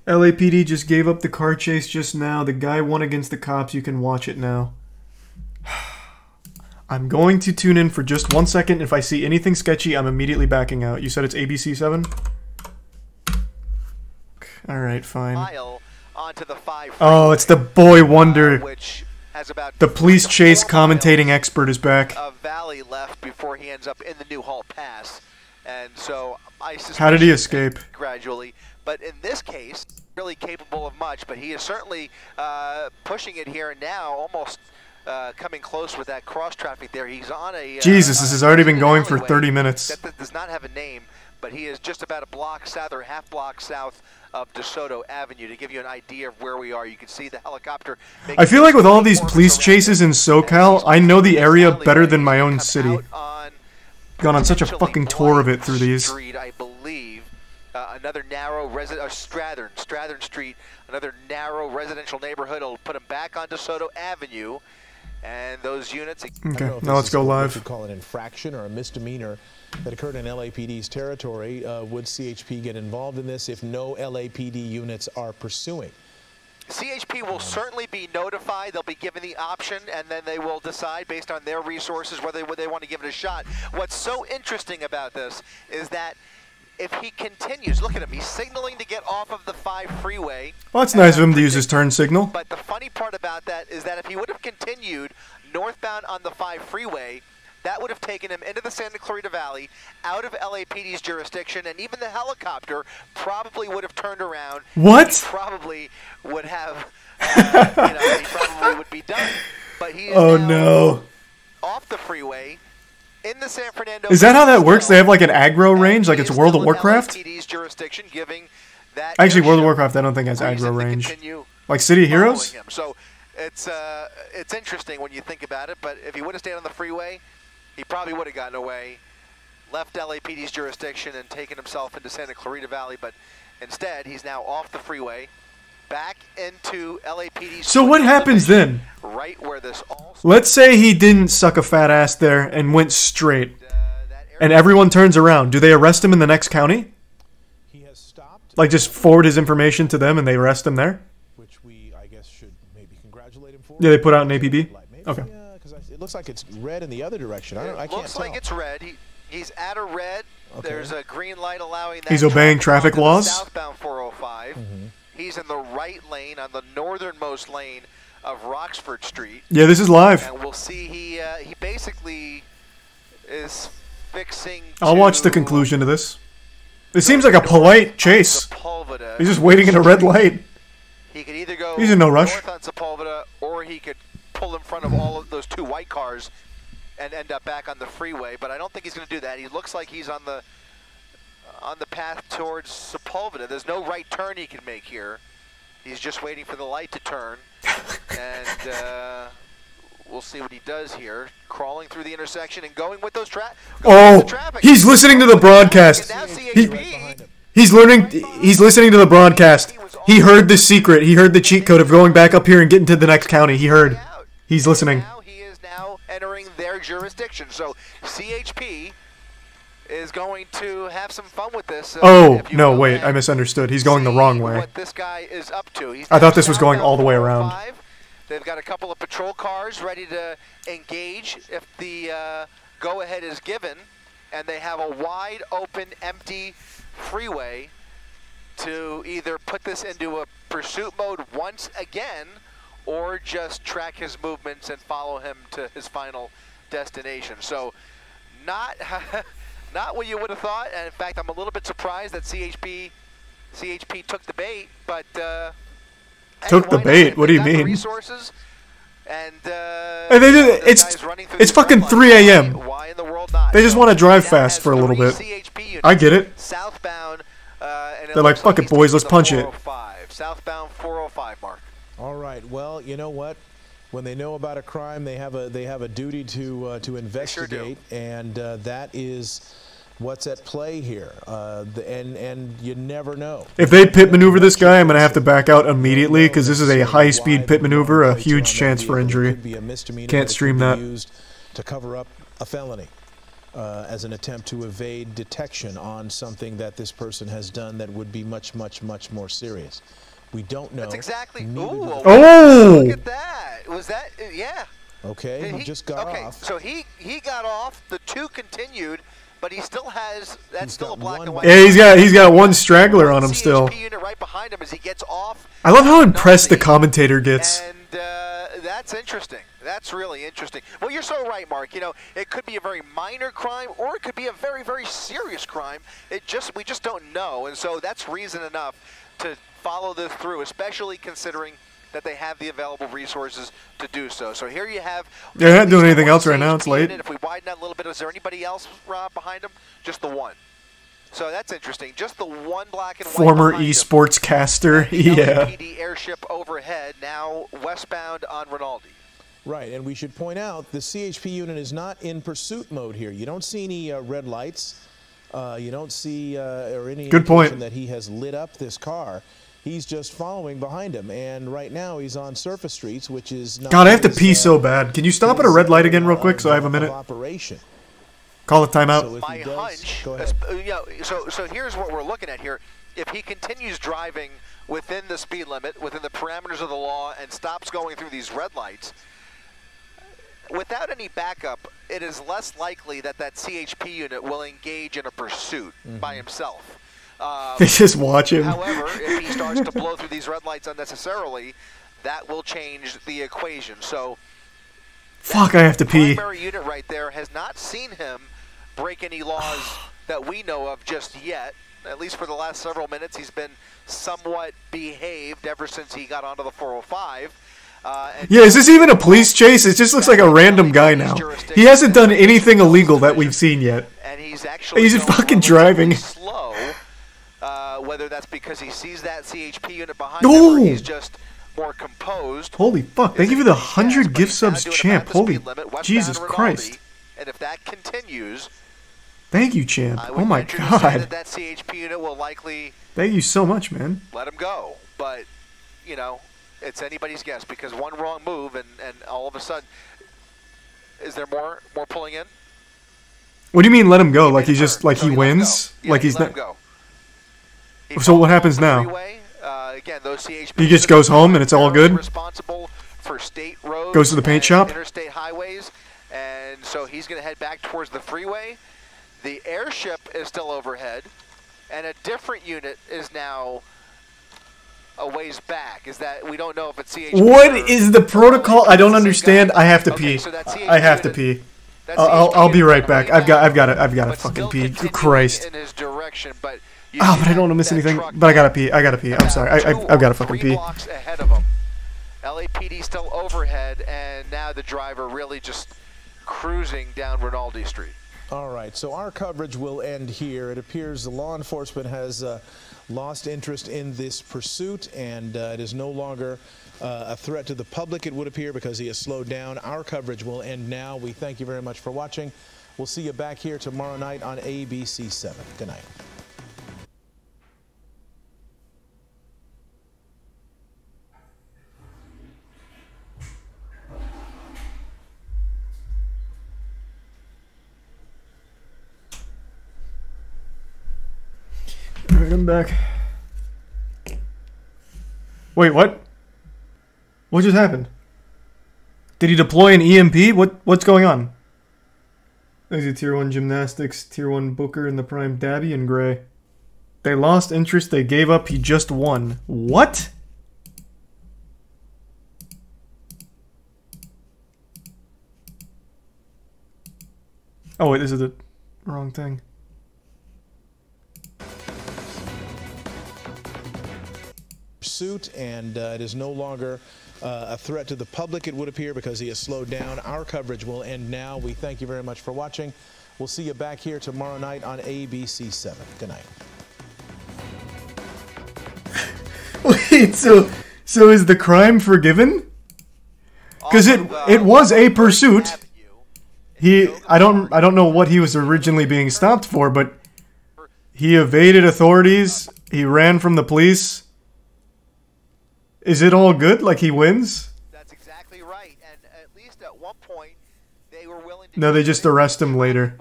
LAPD just gave up the car chase just now. The guy won against the cops. You can watch it now. I'm going to tune in for just 1 second. If I see anything sketchy, I'm immediately backing out. You said it's ABC7? Alright, fine. Oh, it's the boy wonder. The police chase commentating expert is back. Valley left before he ends up in the New Halt Pass. And so I suspect how did he escape? Gradually. But in this case, really capable of much, but he is certainly pushing it here now, almost coming close with that cross traffic there. He's on a Jesus, this has already been going for 30 minutes. That does not have a name, but he is just about a block south or half block south of DeSoto Avenue. To give you an idea of where we are, you can see the helicopter. I feel like with all these police chases in SoCal, I know the area better than my own city. Gone on such a fucking tour of it through these. Street, I believe. Another narrow Strathern Street, another narrow residential neighborhood. It'll put him back on DeSoto Avenue, and those units. Okay, now let's go live. We call it an infraction or a misdemeanor that occurred in LAPD's territory. Would CHP get involved in this if no LAPD units are pursuing? CHP will certainly be notified. They'll be given the option, and then they will decide based on their resources whether they want to give it a shot. What's so interesting about this is that if he continues, look at him, he's signaling to get off of the 5 freeway. Well, it's nice of him to use his turn signal. But the funny part about that is that if he would have continued northbound on the 5 freeway, that would have taken him into the Santa Clarita Valley, out of LAPD's jurisdiction, and even the helicopter probably would have turned around. What? He probably would have, he probably would be done. But he is no. off the freeway in the San Fernando. Is that how that works? They have like an aggro range, like it's World of Warcraft? LAPD's jurisdiction, giving that actually, World of Warcraft I don't think has aggro range. Like City of Heroes? Him. So it's interesting when you think about it, but if he would have stayed on the freeway, he probably would have gotten away, left LAPD's jurisdiction and taken himself into Santa Clarita Valley, but instead he's now off the freeway, back into LAPD's. So what happens then? Right where this all. Let's say he didn't suck a fat ass there and went straight, and everyone turns around. Do they arrest him in the next county? He has stopped. Like just forward his information to them and they arrest him there? Which we, I guess, should maybe congratulate him for. Yeah, they put out an APB? Okay. It looks like it's red in the other direction. I can't tell. Looks like it's red. He's at a red. Okay. There's a green light allowing that. He's obeying traffic laws. Southbound 405. He's in the right lane on the northernmost lane of Roxford Street. Yeah, this is live. And we'll see. He basically is fixing. I'll watch the conclusion to this. It seems like a polite chase. He's just waiting in a red light. He could either go He's in no rush. north on Sepulveda, or he could pull in front of all of those 2 white cars and end up back on the freeway, but I don't think he's going to do that. He looks like he's on the path towards Sepulveda. There's no right turn he can make here. He's just waiting for the light to turn, and we'll see what he does here. Crawling through the intersection and going with those traffic. He's listening to the broadcast. He's listening to the broadcast. He heard the secret. He heard the cheat code of going back up here and getting to the next county. He heard. He's listening. Now he is now entering their jurisdiction. So CHP is going to have some fun with this. Oh, no, wait. I misunderstood. He's going the wrong way. What this guy is up to. I thought this was going all the way around. They've got a couple of patrol cars ready to engage if the go-ahead is given. And they have a wide open, empty freeway to either put this into a pursuit mode once again, or just track his movements and follow him to his final destination. So not what you would have thought, and in fact I'm a little bit surprised that CHP took the bait, but took the bait? What do you mean? Resources, and they did, it's fucking 3 a.m. Why in the world not? They just want to drive fast for a little bit. I get it. Southbound, and they're like, fuck it, boys, let's punch it. Southbound 405, Mark. All right. Well, you know what? When they know about a crime, they have a duty to investigate, and that is what's at play here. And you never know. If they pit maneuver this guy, I'm gonna have to back out immediately because this is a high-speed pit maneuver, a huge chance for injury. Can't stream that. Used to cover up a felony. as an attempt to evade detection on something that this person has done that would be much, much, much more serious. We don't know. That's exactly. Oh! Look at that. Was that? Yeah. Okay, he just got off. So he got off. The 2 continued, but he still has. That's still a black and white. Yeah, he's got one straggler on him still. CHP unit right behind him as he gets off. I love how impressed the commentator gets. And that's interesting. That's really interesting. Well, you're so right, Mark. You know, it could be a very minor crime, or it could be a very, very serious crime. We just don't know, and so that's reason enough to follow this through, especially considering that they have the available resources to do so. So here you have. They're not doing anything else right now. It's late. If we widen that a little bit, is there anybody else behind them? Just the one. So that's interesting. Just the one black and white. Former esports caster. Yeah. LAPD airship overhead, now westbound on Rinaldi. Right, and we should point out the CHP unit is not in pursuit mode here. You don't see any red lights. You don't see or any indication that he has lit up this car. He's just following behind him, and right now he's on surface streets, which is not. God, I have to pee so bad. Can you stop at a red light again real quick so I have a minute? Operation. Call a timeout. So my hunch, so here's what we're looking at here. If he continues driving within the speed limit, within the parameters of the law, and stops going through these red lights, without any backup, it is less likely that that CHP unit will engage in a pursuit by himself. They just watch him. However, if he starts to blow through these red lights unnecessarily, that will change the equation. So, fuck, I have to pee. The primary unit right there has not seen him break any laws that we know of just yet. At least for the last several minutes, he's been somewhat behaved ever since he got onto the 405. Yeah, is this even a police chase? It just looks like a random guy now. He hasn't done anything illegal that we've seen yet. And he's actually just fucking driving slow. Whether that's because he sees that CHP unit behind him, or he's just more composed. Holy fuck! Thank you for the 100 gift subs, champ. Holy Jesus Christ! And if that continues, thank you, champ. Oh my God. That CHP unit will likely. Thank you so much, man. Let him go, but you know, it's anybody's guess because one wrong move and all of a sudden, is there more pulling in? What do you mean let him go? Like he's just like he wins? Like he's not. So what happens now? Again, those CHP he just goes home and it's all good? Responsible for state roads, goes to the paint shop? Interstate highways, and so he's going to head back towards the freeway. The airship is still overhead, and a different unit is now a ways back. Is that we don't know if it's CHP. What is the protocol? I don't understand. I have to pee. I have to pee. I'll be right back. I've got to fucking pee. Christ. In his direction, but but I don't want to miss anything. But I gotta pee. I'm sorry. I've got to fucking pee. 3 blocks ahead of him. LAPD still overhead, and now the driver really just cruising down Rinaldi Street. All right, so our coverage will end here. It appears the law enforcement has lost interest in this pursuit, and it is no longer a threat to the public, it would appear, because he has slowed down. Our coverage will end now. We thank you very much for watching. We'll see you back here tomorrow night on ABC 7. Good night. Alright, I'm back. Wait, what? What just happened? Did he deploy an EMP? What's going on? There's a Tier 1 Gymnastics, Tier 1 Booker, and the Prime Dabby in gray. They lost interest, they gave up, he just won. What? Oh wait, this is the wrong thing. Suit, and it is no longer a threat to the public, it would appear, because he has slowed down. Our coverage will end now. We thank you very much for watching. We'll see you back here tomorrow night on ABC 7. Good night. Wait, so is the crime forgiven? Because it was a pursuit. I don't know what he was originally being stopped for, but he evaded authorities. He ran from the police. Is it all good? Like he wins? That's exactly right. And at least at one point, they were willing to. No, they just arrest him later.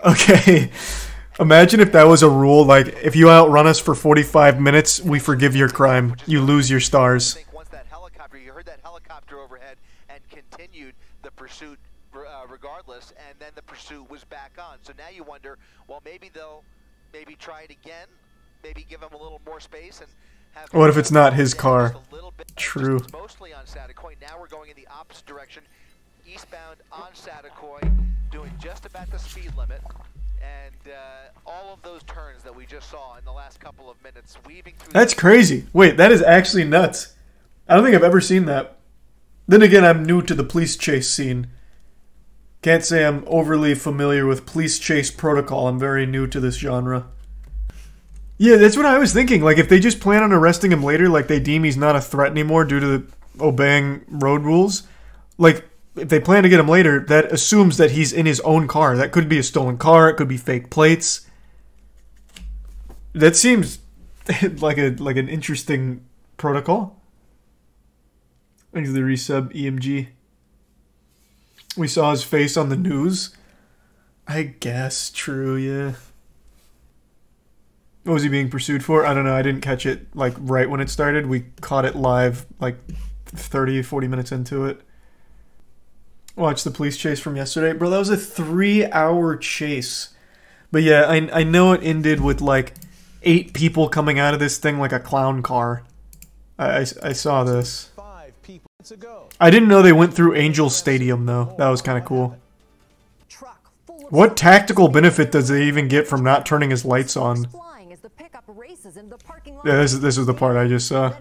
Okay. Imagine if that was a rule, like, if you outrun us for 45 minutes, we forgive your crime. You lose your stars. Once that helicopter, you heard that helicopter overhead and continued the pursuit regardless, and then the pursuit was back on. So now you wonder, well, maybe they'll try it again, maybe give him a little more space and have. What if it's not his car? True. Mostly on Satakoy. Now we're going in the opposite direction, eastbound on Satakoy, doing just about the speed limit. And all of those turns that we just saw in the last couple of minutes, weaving through. That's crazy. Wait, that is actually nuts. I don't think I've ever seen that. Then again, I'm new to the police chase scene. Can't say I'm overly familiar with police chase protocol. I'm very new to this genre. Yeah, that's what I was thinking. Like, if they just plan on arresting him later, like they deem he's not a threat anymore due to the obeying road rules, like, if they plan to get him later, that assumes that he's in his own car. That could be a stolen car. It could be fake plates. That seems like an interesting protocol. Thanks to the resub EMG. We saw his face on the news. I guess true, yeah. What was he being pursued for? I don't know. I didn't catch it like right when it started. We caught it live like 30, 40 minutes into it. Watch the police chase from yesterday. Bro, that was a 3-hour chase. But yeah, I know it ended with like 8 people coming out of this thing like a clown car. I saw this. I didn't know they went through Angel Stadium though. That was kind of cool. What tactical benefit does they even get from not turning his lights on? Yeah, this is the part I just saw.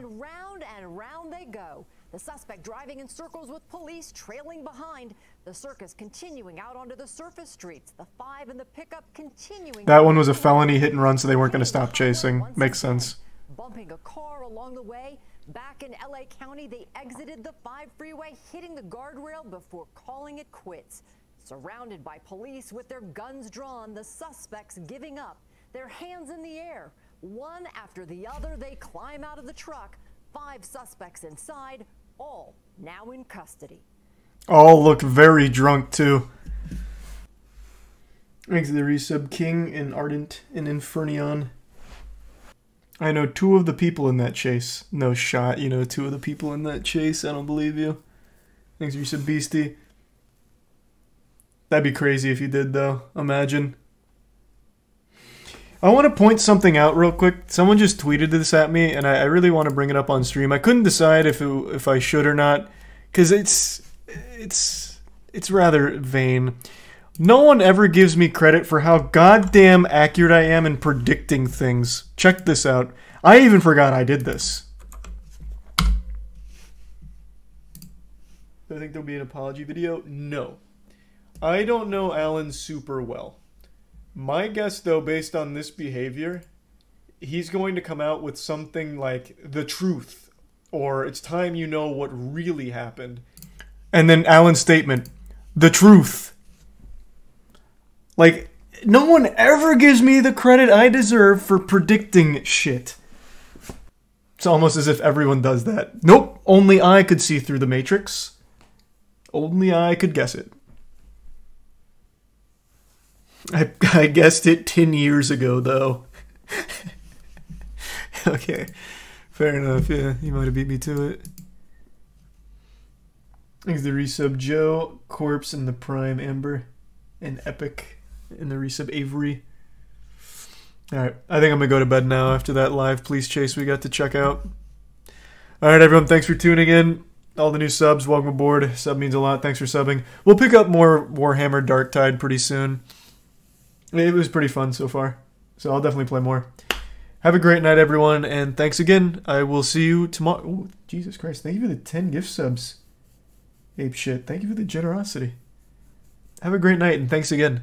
The suspect driving in circles with police trailing behind. The circus continuing out onto the surface streets. The 5 in the pickup continuing. That one was a felony hit and run, so they weren't going to stop chasing. Makes sense. Bumping a car along the way. Back in LA County, they exited the 5 freeway, hitting the guardrail before calling it quits. Surrounded by police with their guns drawn, the suspects giving up. Their hands in the air. One after the other, they climb out of the truck. 5 suspects inside, all now in custody. All look very drunk, too. Thanks to the resub King and Ardent and Infernion. I know 2 of the people in that chase. No shot, you know 2 of the people in that chase. I don't believe you. Thanks to resub Beastie. That'd be crazy if you did, though. Imagine. I want to point something out real quick. Someone just tweeted this at me, and I really want to bring it up on stream. I couldn't decide if I should or not, because it's rather vain. No one ever gives me credit for how goddamn accurate I am in predicting things. Check this out. I even forgot I did this. Do I think there'll be an apology video? No. I don't know Alan super well. My guess, though, based on this behavior, he's going to come out with something like the truth, or it's time you know what really happened. And then Alan's statement, the truth. Like, no one ever gives me the credit I deserve for predicting shit. It's almost as if everyone does that. Nope, only I could see through the Matrix. Only I could guess it. I guessed it 10 years ago, though. Okay, fair enough, yeah, you might have beat me to it. Thanks to the resub Joe, Corpse, and the Prime Amber, and Epic, and the resub Avery. Alright, I think I'm gonna go to bed now after that live police chase we got to check out. Alright, everyone, thanks for tuning in. All the new subs, welcome aboard. Sub means a lot, thanks for subbing. We'll pick up more Warhammer Darktide pretty soon. It was pretty fun so far, so I'll definitely play more. Have a great night, everyone, and thanks again. I will see you tomorrow. Oh, Jesus Christ, thank you for the 10 gift subs. Ape shit, thank you for the generosity. Have a great night, and thanks again.